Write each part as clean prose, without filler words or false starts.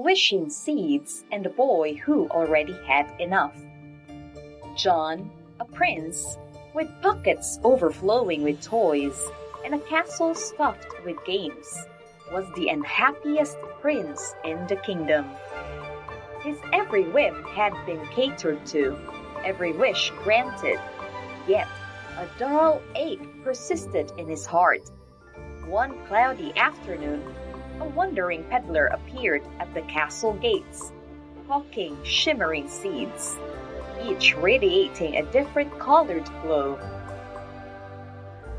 wishing seeds and a boy who already had enough. John, a prince, with pockets overflowing with toys and a castle stuffed with games, was the unhappiest prince in the kingdom. His every whim had been catered to, every wish granted, yet a dull ache persisted in his heart. One cloudy afternoon, a wandering peddler appeared at the castle gates, hawking shimmering seeds, each radiating a different colored glow.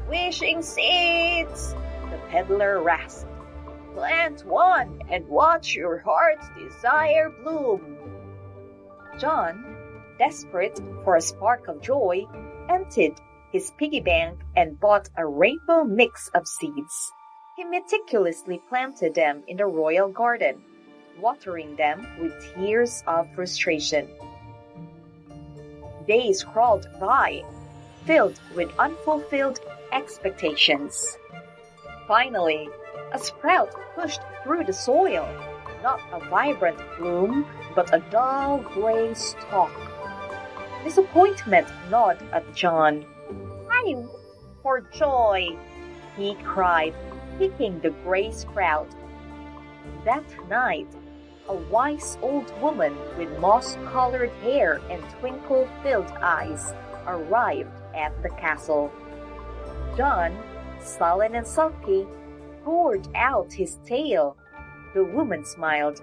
"Wishing seeds!" the peddler rasped. "Plant one and watch your heart's desire bloom." John, desperate for a spark of joy, emptied his piggy bank and bought a rainbow mix of seeds. He meticulously planted them in the royal garden, watering them with tears of frustration. Days crawled by, filled with unfulfilled expectations. Finally, a sprout pushed through the soil, not a vibrant bloom, but a dull gray stalk. Disappointment gnawed at John. "I weep for joy," he cried, picking the gray sprout. That night, a wise old woman with moss-colored hair and twinkle-filled eyes arrived at the castle. John, sullen and sulky, poured out his tale. The woman smiled.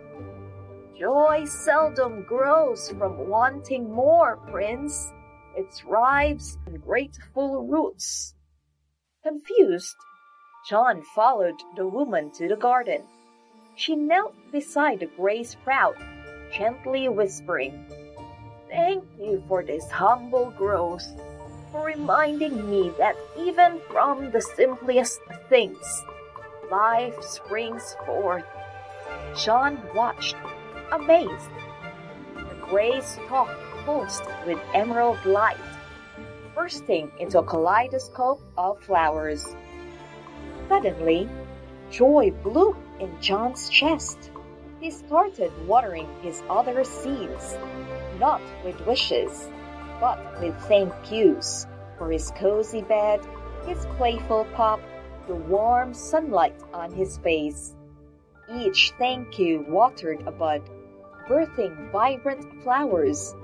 "Joy seldom grows from wanting more, Prince. It thrives in grateful roots." Confused, John followed the woman to the garden. She knelt beside the gray sprout, gently whispering, "Thank you for this humble growth, for reminding me that even from the simplest things, life springs forth." John watched, amazed. The gray stalk pulsed with emerald light, bursting into a kaleidoscope of flowers. Suddenly, joy bloomed in John's chest. He started watering his other seeds, not with wishes, but with thank yous for his cozy bed, his playful pup, the warm sunlight on his face. Each thank you watered a bud, birthing vibrant flowers,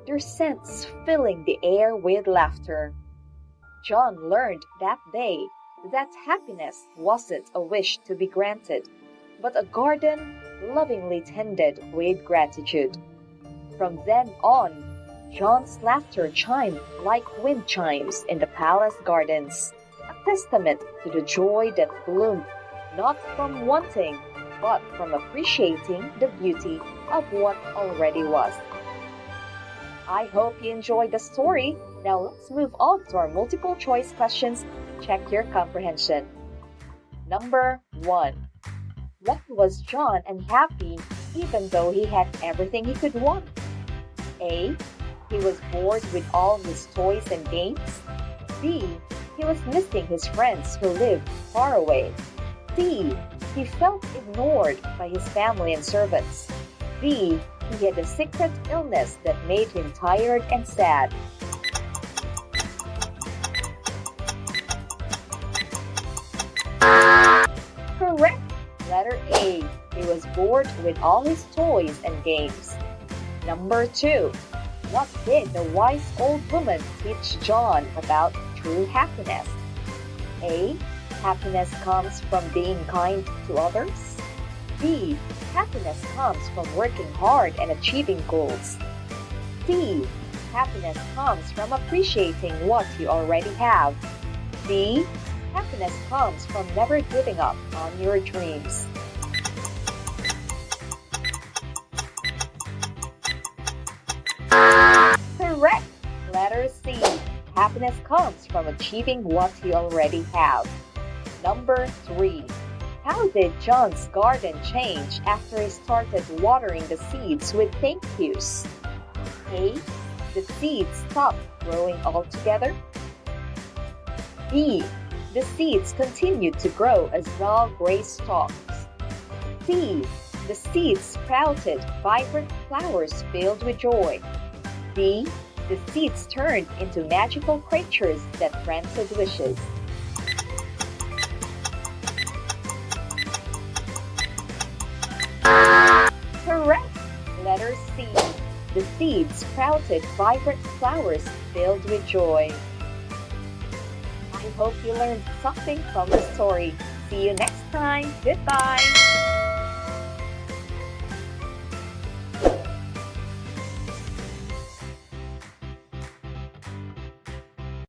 their scents filling the air with laughter. John learned that day that happiness wasn't a wish to be granted, but a garden lovingly tended with gratitude. From then on, John's laughter chimed like wind chimes in the palace gardens, a testament to the joy that bloomed not from wanting, but from appreciating the beauty of what already was. I hope you enjoyed the story. Now let's move on to our multiple choice questions. Check your comprehension. Number 1. What was John unhappy even though he had everything he could want? A. He was bored with all his toys and games. B. He was missing his friends who lived far away. C. He felt ignored by his family and servants. D. He had a secret illness that made him tired and sad. Correct! Letter A. He was bored with all his toys and games. Number 2. What did the wise old woman teach John about true happiness? A. Happiness comes from being kind to others. B. Happiness comes from working hard and achieving goals. C. Happiness comes from appreciating what you already have. D. Happiness comes from never giving up on your dreams. Correct! Letter C. Happiness comes from achieving what you already have. Number 3. How did John's garden change after he started watering the seeds with thank yous? A. The seeds stopped growing altogether. B. The seeds continued to grow as dull gray stalks. C. The seeds sprouted vibrant flowers filled with joy. B. The seeds turned into magical creatures that granted wishes. Correct! Letter C. The seeds sprouted vibrant flowers filled with joy. I hope you learned something from the story. See you next time. Goodbye.